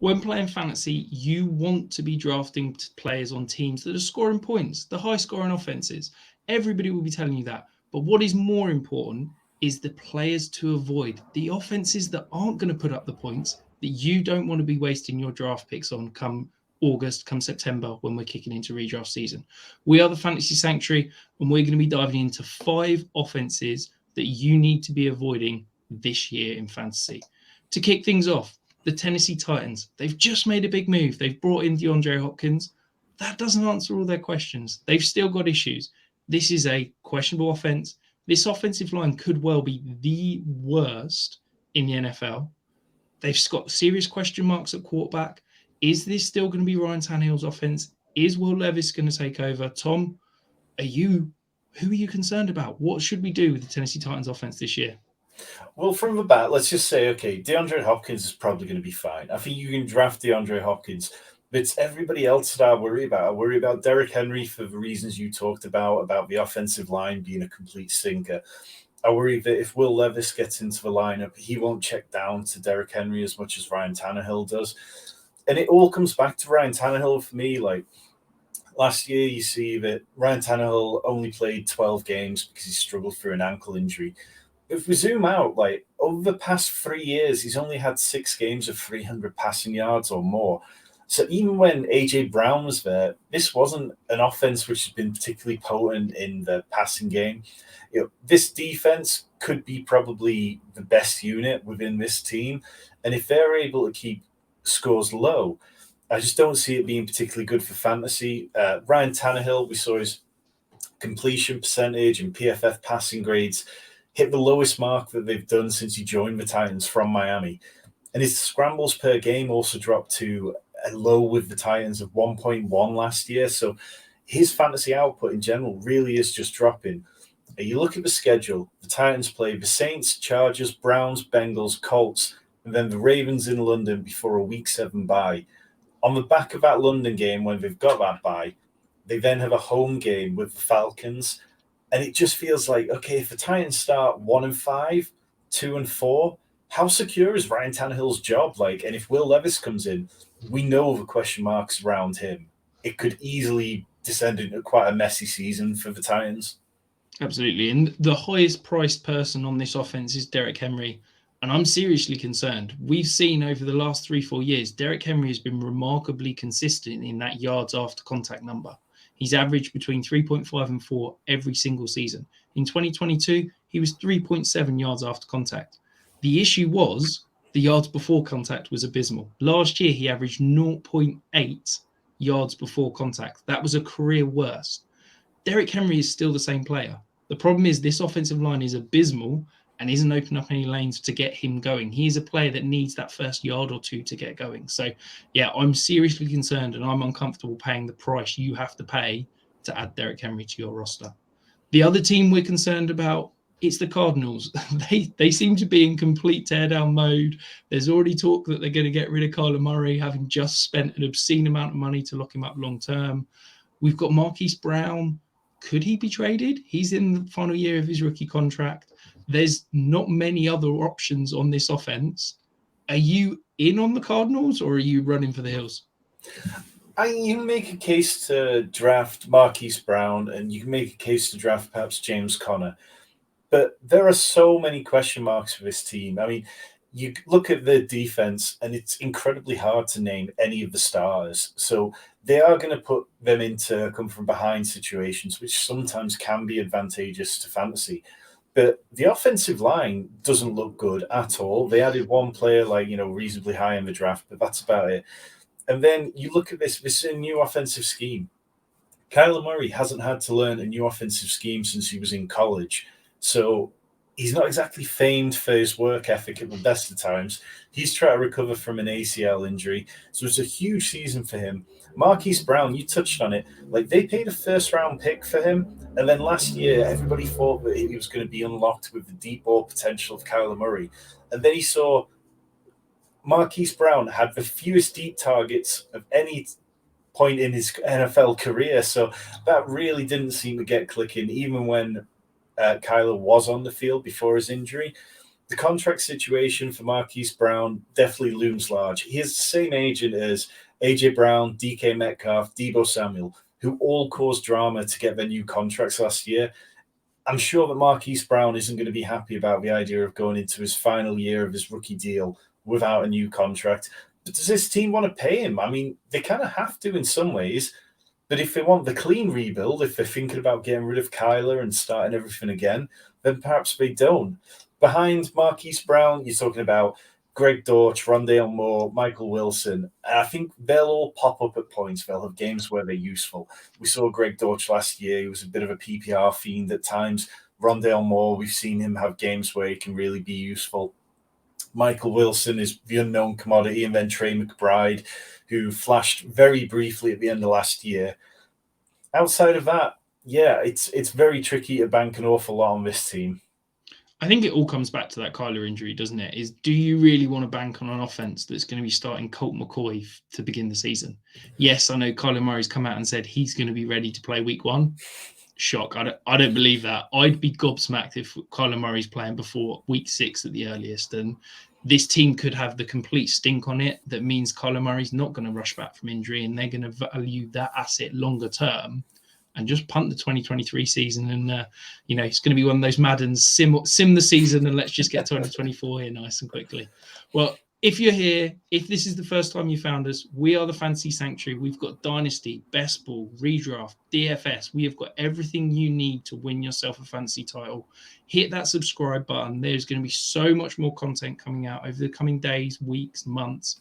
When playing fantasy, you want to be drafting players on teams that are scoring points, the high scoring offenses. Everybody will be telling you that. But what is more important is the players to avoid, the offenses that aren't going to put up the points that you don't want to be wasting your draft picks on come August, come September, when we're kicking into redraft season. We are the Fantasy Sanctuary, and we're going to be diving into 5 offenses that you need to be avoiding this year in fantasy. To kick things off, the Tennessee Titans. They've just made a big move. They've brought in DeAndre Hopkins. That doesn't answer all their questions. They've still got issues. This is a questionable offense. This offensive line could well be the worst in the NFL. They've got serious question marks at quarterback. Is this still going to be Ryan Tannehill's offense? Is Will Levis going to take over? Tom, who are you concerned about? What should we do with the Tennessee Titans offense this year? Well, from the bat, let's just say, okay, DeAndre Hopkins is probably going to be fine. I think you can draft DeAndre Hopkins, but it's everybody else that I worry about. I worry about Derrick Henry for the reasons you talked about the offensive line being a complete stinker. I worry that if Will Levis gets into the lineup, he won't check down to Derrick Henry as much as Ryan Tannehill does. And it all comes back to Ryan Tannehill for me. Like last year, you see that Ryan Tannehill only played 12 games because he struggled through an ankle injury. If we zoom out, like over the past 3 years, he's only had 6 games of 300 passing yards or more. So even when AJ Brown was there, this wasn't an offense which has been particularly potent in the passing game. This defense could be probably the best unit within this team, and if they're able to keep scores low, I just don't see it being particularly good for fantasy. Ryan Tannehill, we saw his completion percentage and PFF passing grades hit the lowest mark that they've done since he joined the Titans from Miami. And his scrambles per game also dropped to a low with the Titans of 1.1 last year. So his fantasy output in general really is just dropping. And you look at the schedule, the Titans play the Saints, Chargers, Browns, Bengals, Colts, and then the Ravens in London before a week 7 bye. On the back of that London game, when they've got that bye, they then have a home game with the Falcons. And it just feels like, okay, if the Titans start 1-5, 2-4, how secure is Ryan Tannehill's job? Like, and if Will Levis comes in, we know the question marks around him. It could easily descend into quite a messy season for the Titans. Absolutely. And the highest priced person on this offense is Derrick Henry. And I'm seriously concerned. We've seen over the last 3-4 years, Derrick Henry has been remarkably consistent in that yards after contact number. He's averaged between 3.5 and 4 every single season. In 2022, he was 3.7 yards after contact. The issue was the yards before contact was abysmal. Last year, he averaged 0.8 yards before contact. That was a career worst. Derrick Henry is still the same player. The problem is this offensive line is abysmal and isn't opening up any lanes to get him going. He's a player that needs that first yard or two to get going. So, yeah, I'm seriously concerned and I'm uncomfortable paying the price you have to pay to add Derrick Henry to your roster. The other team we're concerned about, it's the Cardinals. They seem to be in complete teardown mode. There's already talk that they're going to get rid of Kyler Murray, having just spent an obscene amount of money to lock him up long term. We've got Marquise Brown. Could he be traded? He's in the final year of his rookie contract. There's not many other options on this offense. Are you in on the Cardinals or are you running for the hills? You can make a case to draft Marquise Brown and you can make a case to draft perhaps James Conner. But there are so many question marks for this team. I mean, you look at the defense and it's incredibly hard to name any of the stars. So they are going to put them into come from behind situations, which sometimes can be advantageous to fantasy. But the offensive line doesn't look good at all. They added one player, reasonably high in the draft, but that's about it. And then you look at this is a new offensive scheme. Kyler Murray hasn't had to learn a new offensive scheme since he was in college. So he's not exactly famed for his work ethic at the best of times. He's trying to recover from an ACL injury. So it's a huge season for him. Marquise Brown, you touched on it. Like, they paid a first-round pick for him. And then last year, everybody thought that he was going to be unlocked with the deep ball potential of Kyler Murray. And then he saw Marquise Brown had the fewest deep targets of any point in his NFL career. So that really didn't seem to get clicking, even when Kyler was on the field before his injury. the contract situation for Marquise Brown definitely looms large. He has the same agent as AJ Brown, DK Metcalf, Deebo Samuel, who all caused drama to get their new contracts last year. I'm sure that Marquise Brown isn't going to be happy about the idea of going into his final year of his rookie deal without a new contract. But does this team want to pay him? I mean, they kind of have to in some ways. But if they want the clean rebuild, if they're thinking about getting rid of Kyler and starting everything again, then perhaps they don't. Behind Marquise Brown, you're talking about Greg Dortch, Rondale Moore, Michael Wilson. And I think they'll all pop up at points. They'll have games where they're useful. We saw Greg Dortch last year. He was a bit of a PPR fiend at times. Rondale Moore, we've seen him have games where he can really be useful. Michael Wilson is the unknown commodity. And then Trey McBride, who flashed very briefly at the end of last year. Outside of that, yeah, it's very tricky to bank an awful lot on this team. I think it all comes back to that Kyler injury, doesn't it? Is do you really want to bank on an offense that's going to be starting Colt McCoy to begin the season? Yes, I know Kyler Murray's come out and said he's going to be ready to play week 1. Shock. I don't believe that. I'd be gobsmacked if Kyler Murray's playing before week 6 at the earliest. And this team could have the complete stink on it. That means Kyler Murray's not going to rush back from injury, and they're going to value that asset longer term and just punt the 2023 season. And, it's going to be one of those Maddens, sim the season, and let's just get 2024 here nice and quickly. Well, if you're here, if this is the first time you found us, we are the Fantasy Sanctuary. We've got Dynasty, Best Ball, Redraft, DFS. We have got everything you need to win yourself a fantasy title. Hit that subscribe button. There's going to be so much more content coming out over the coming days, weeks, months.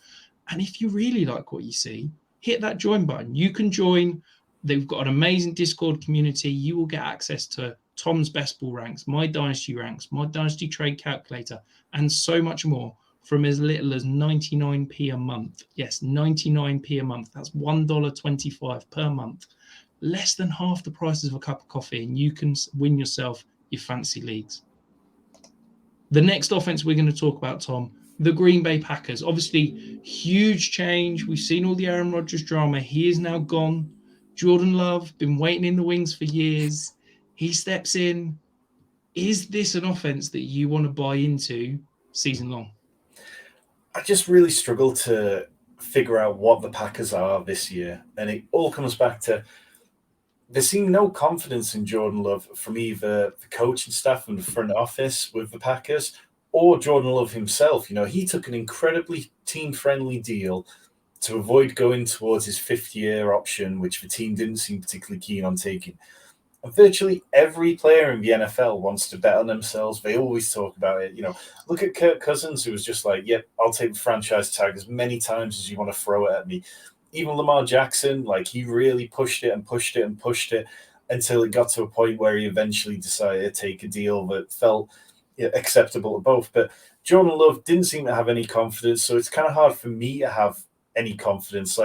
And if you really like what you see, hit that join button. You can join. They've got an amazing Discord community. You will get access to Tom's Best Ball ranks, my Dynasty ranks, my Dynasty trade calculator, and so much more from as little as 99p a month. Yes, 99p a month. That's $1.25 per month. Less than half the price of a cup of coffee, and you can win yourself your fantasy leagues. The next offense we're going to talk about, Tom, the Green Bay Packers. Obviously, huge change. We've seen all the Aaron Rodgers drama. He is now gone. Jordan Love, been waiting in the wings for years. He steps in. Is this an offense that you want to buy into season long? I just really struggle to figure out what the Packers are this year. And it all comes back to there seemed no confidence in Jordan Love from either the coaching staff and the front office with the Packers or Jordan Love himself. He took an incredibly team-friendly deal to avoid going towards his 5th-year option, which the team didn't seem particularly keen on taking. And virtually every player in the NFL wants to bet on themselves. They always talk about it. Look at Kirk Cousins, who was just like, yep, I'll take the franchise tag as many times as you want to throw it at me. Even Lamar Jackson, he really pushed it and pushed it and pushed it until it got to a point where he eventually decided to take a deal that felt acceptable to both. But Jordan Love didn't seem to have any confidence, so it's kind of hard for me to have any confidence.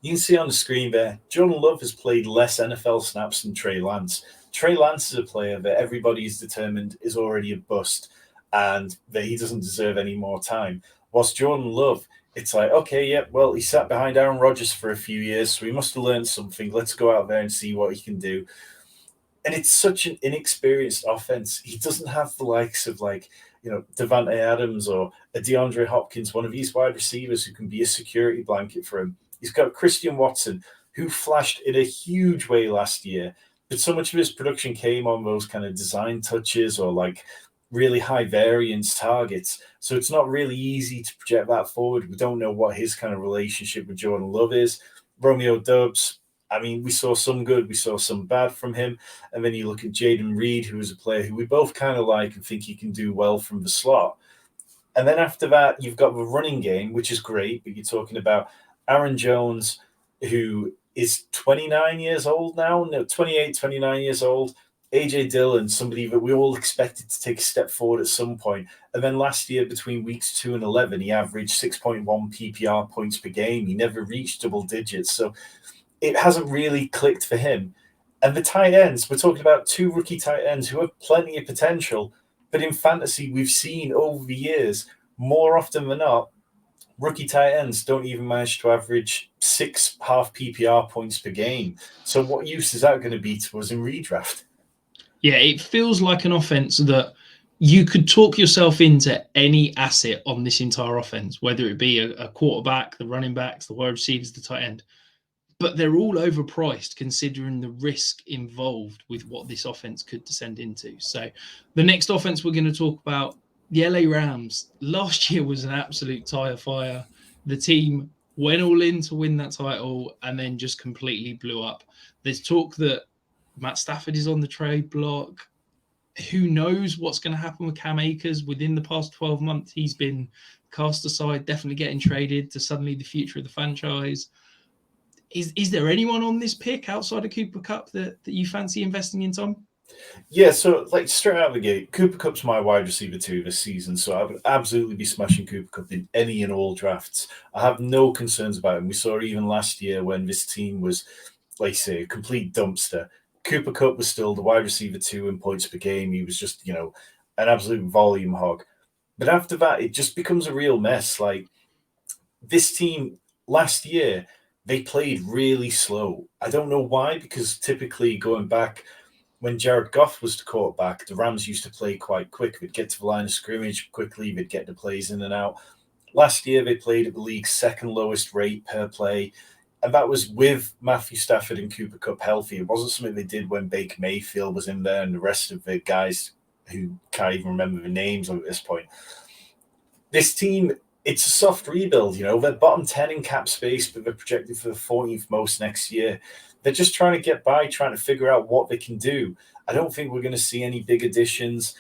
You can see on the screen there, Jordan Love has played less NFL snaps than Trey Lance. Trey Lance is a player that everybody is determined is already a bust and that he doesn't deserve any more time. Whilst Jordan Love, it's okay, yeah, well, he sat behind Aaron Rodgers for a few years, so he must have learned something. Let's go out there and see what he can do. And it's such an inexperienced offense. He doesn't have the likes of Davante Adams or a DeAndre Hopkins, one of these wide receivers who can be a security blanket for him. He's got Christian Watson, who flashed in a huge way last year, but so much of his production came on those kind of design touches or really high variance targets. So it's not really easy to project that forward. We don't know what his kind of relationship with Jordan Love is. Romeo Doubs, we saw some good, we saw some bad from him. And then you look at Jaden Reed, who is a player who we both kind of like and think he can do well from the slot. And then after that, you've got the running game, which is great, but you're talking about Aaron Jones, who is 29 years old now, 28, 29 years old. A.J. Dillon, somebody that we all expected to take a step forward at some point. And then last year, between weeks 2 and 11, he averaged 6.1 PPR points per game. He never reached double digits. So it hasn't really clicked for him. And the tight ends, we're talking about 2 rookie tight ends who have plenty of potential. But in fantasy, we've seen over the years, more often than not, rookie tight ends don't even manage to average 6 half PPR points per game. So what use is that going to be to us in redraft? Yeah, it feels like an offense that You could talk yourself into any asset on this entire offense, whether it be a quarterback, the running backs, the wide receivers, the tight end, but they're all overpriced considering the risk involved with what this offense could descend into. So, the next offense we're going to talk about, the LA Rams. Last year was an absolute tire fire. The team went all in to win that title and then just completely blew up. There's talk that Matt Stafford is on the trade block. Who knows what's going to happen with Cam Akers? Within the past 12 months, he's been cast aside, definitely getting traded to suddenly the future of the franchise. Is there anyone on this pick outside of Cooper Kupp that you fancy investing in, Tom? Yeah, so like straight out of the gate, Cooper Kupp's my wide receiver 2 this season, so I would absolutely be smashing Cooper Kupp in any and all drafts. I have no concerns about him. We saw even last year when this team was, like you say, a complete dumpster. Cooper Kupp was still the wide receiver 2 in points per game. He was just, an absolute volume hog. But after that, it just becomes a real mess. Like this team last year, they played really slow. I don't know why, because typically going back when Jared Goff was the quarterback, the Rams used to play quite quick. They'd get to the line of scrimmage quickly. They'd get the plays in and out. Last year, they played at the league's second lowest rate per play. And that was with Matthew Stafford and Cooper Kupp healthy. It wasn't something they did when Baker Mayfield was in there and the rest of the guys who can't even remember the names at this point. This team, it's a soft rebuild. They're bottom 10 in cap space, but they're projected for the 14th most next year. They're just trying to get by, trying to figure out what they can do. I don't think we're going to see any big additions.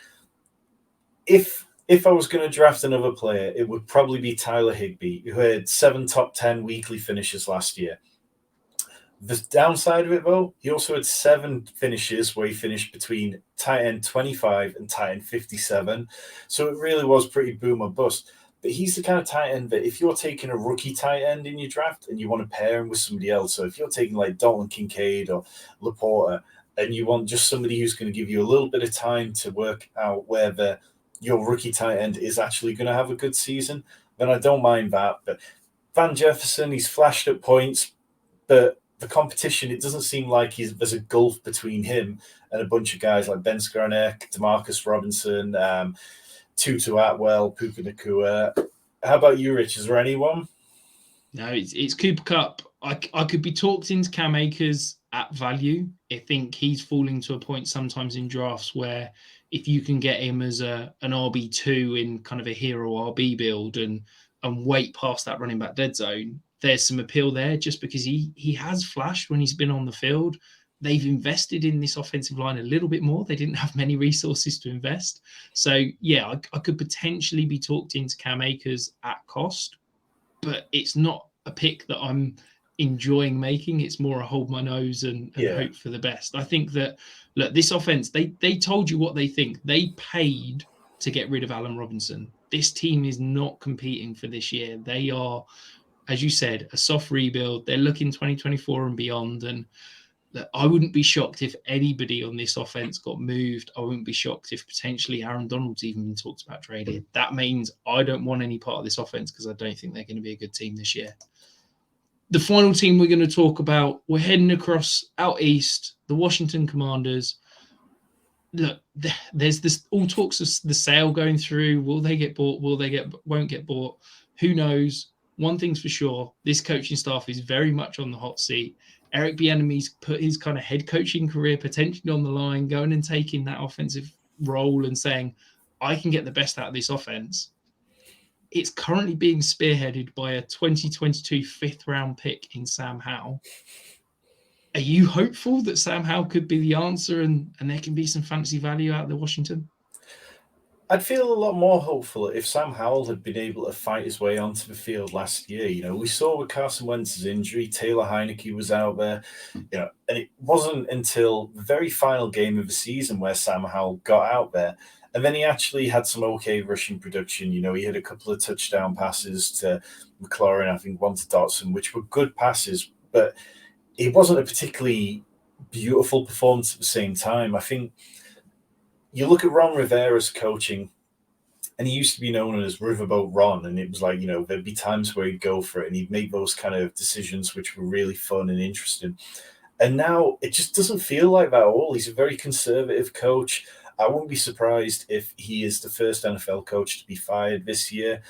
If I was going to draft another player, it would probably be Tyler Higbee, who had 7 top 10 weekly finishes last year. The downside of it, though, he also had 7 finishes where he finished between tight end 25 and tight end 57. So it really was pretty boom or bust. But he's the kind of tight end that if you're taking a rookie tight end in your draft and you want to pair him with somebody else, so if you're taking like Dalton Kincaid or Laporta and you want just somebody who's going to give you a little bit of time to work out whether your rookie tight end is actually going to have a good season, then I don't mind that. But Van Jefferson, he's flashed at points, but the competition, it doesn't seem like there's a gulf between him and a bunch of guys like Ben Skowronek, Demarcus Robinson, Tutu Atwell, Puka Nacua. How about you, Rich? Is there anyone? No, it's Cooper Kupp. I could be talked into Cam Akers at value. I think he's falling to a point sometimes in drafts where if you can get him as an RB2 in kind of a hero RB build and wait past that running back dead zone, there's some appeal there just because he has flashed when he's been on the field. They've invested in this offensive line a little bit more. They didn't have many resources to invest. So, yeah, I could potentially be talked into Cam Akers at cost, but it's not a pick that I'm enjoying making. It's more a hold my nose and hope for the best. I think that, look, this offense, they told you what they think. They paid to get rid of Allen Robinson. This team is not competing for this year. They are, as you said, a soft rebuild. They're looking 2024 and beyond. And I wouldn't be shocked if anybody on this offense got moved. I wouldn't be shocked if potentially Aaron Donald's even been talked about traded. That means I don't want any part of this offense because I don't think they're going to be a good team this year. The final team we're going to talk about, we're heading across out east, the Washington Commanders. Look, there's this all talks of the sale going through. Will they get bought? Won't get bought? Who knows? One thing's for sure, this coaching staff is very much on the hot seat. Eric Bieniemy's put his kind of head coaching career potentially on the line, going and taking that offensive role and saying, I can get the best out of this offense. It's currently being spearheaded by a 2022 fifth-round pick in Sam Howell. Are you hopeful that Sam Howell could be the answer and there can be some fantasy value out of the Washington? I'd feel a lot more hopeful if Sam Howell had been able to fight his way onto the field last year. We saw with Carson Wentz's injury, Taylor Heineke was out there, and it wasn't until the very final game of the season where Sam Howell got out there. And then he actually had some okay rushing production. He had a couple of touchdown passes to McLaurin, I think one to Dotson, which were good passes, but it wasn't a particularly beautiful performance at the same time. I think you look at Ron Rivera's coaching, and he used to be known as Riverboat Ron, and it was like, there'd be times where he'd go for it, and he'd make those kind of decisions which were really fun and interesting. And now it just doesn't feel like that at all. He's a very conservative coach. I wouldn't be surprised if he is the first NFL coach to be fired this year.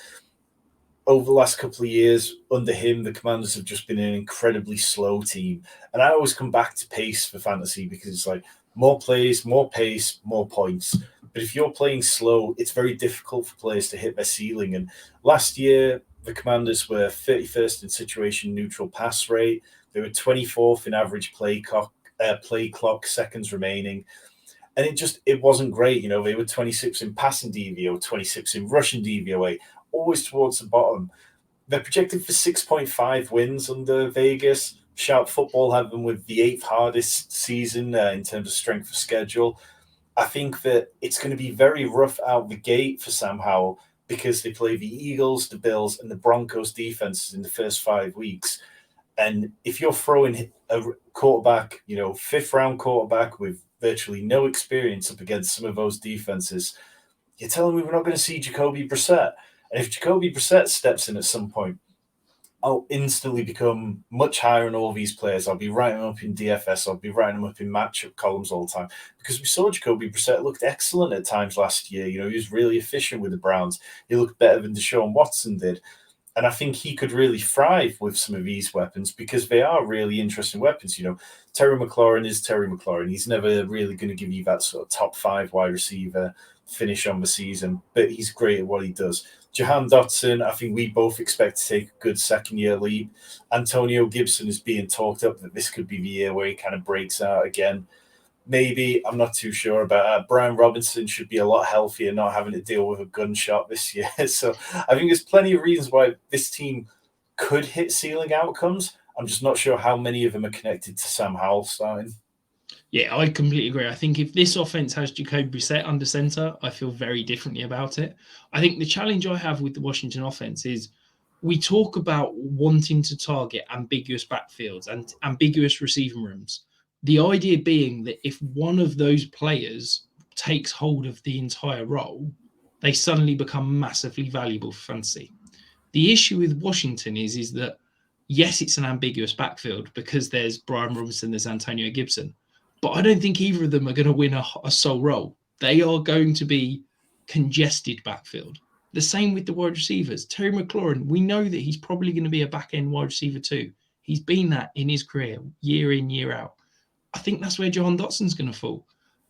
Over the last couple of years, under him, the Commanders have just been an incredibly slow team. And I always come back to pace for fantasy because it's like more plays, more pace, more points. But if you're playing slow, it's very difficult for players to hit their ceiling. And last year, the Commanders were 31st in situation neutral pass rate. They were 24th in average play clock seconds remaining. And it wasn't great. You know, they were 26 in passing DVO, 26 in rushing DVOA, always towards the bottom. They're projected for 6.5 wins under Vegas. Shout Football have them with the 8th hardest season in terms of strength of schedule. I think that it's going to be very rough out the gate for Sam Howell because they play the Eagles, the Bills, and the Broncos defenses in the first 5 weeks. And if you're throwing a quarterback, you know, 5th-round quarterback with virtually no experience up against some of those defenses, you're telling me we're not going to see Jacoby Brissett. And if Jacoby Brissett steps in at some point, I'll instantly become much higher on all these players. I'll be writing them up in DFS. I'll be writing them up in matchup columns all the time because we saw Jacoby Brissett looked excellent at times last year. You know, he was really efficient with the Browns. He looked better than Deshaun Watson did. And I think he could really thrive with some of these weapons because they are really interesting weapons. You know, Terry McLaurin is Terry McLaurin. He's never really going to give you that sort of top 5 wide receiver finish on the season, but he's great at what he does. Jahan Dotson, I think we both expect to take a good second-year leap. Antonio Gibson is being talked up that this could be the year where he kind of breaks out again. Maybe, I'm not too sure about that. Brian Robinson should be a lot healthier, not having to deal with a gunshot this year. So I think there's plenty of reasons why this team could hit ceiling outcomes. I'm just not sure how many of them are connected to Sam Howell starting. Yeah, I completely agree. I think if this offense has Jacoby Brissett under center, I feel very differently about it. I think the challenge I have with the Washington offense is we talk about wanting to target ambiguous backfields and ambiguous receiving rooms. The idea being that if one of those players takes hold of the entire role, they suddenly become massively valuable for fantasy. The issue with Washington is that, yes, it's an ambiguous backfield because there's Brian Robinson, there's Antonio Gibson. But I don't think either of them are going to win a sole role. They are going to be congested backfield. The same with the wide receivers. Terry McLaurin, we know that he's probably going to be a back-end wide receiver too. He's been that in his career, year in, year out. I think that's where Jahan Dotson's going to fall.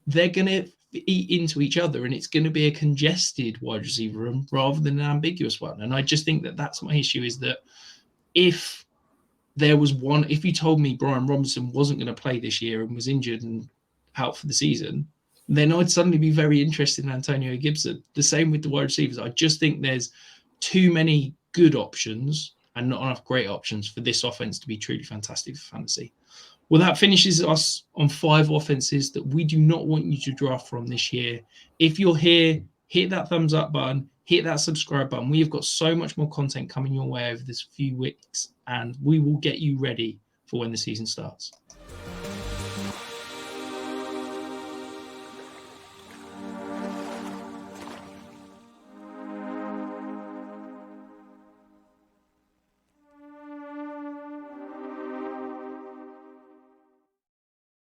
They're going to eat into each other, and it's going to be a congested wide receiver room rather than an ambiguous one. And I just think that that's my issue, is that if you told me Brian Robinson wasn't going to play this year and was injured and out for the season, then I'd suddenly be very interested in Antonio Gibson. The same with the wide receivers. I just think there's too many good options and not enough great options for this offense to be truly fantastic for fantasy. Well, that finishes us on 5 offenses that we do not want you to draft from this year. If you're here, hit that thumbs up button, hit that subscribe button. We have got so much more content coming your way over this few weeks, and we will get you ready for when the season starts.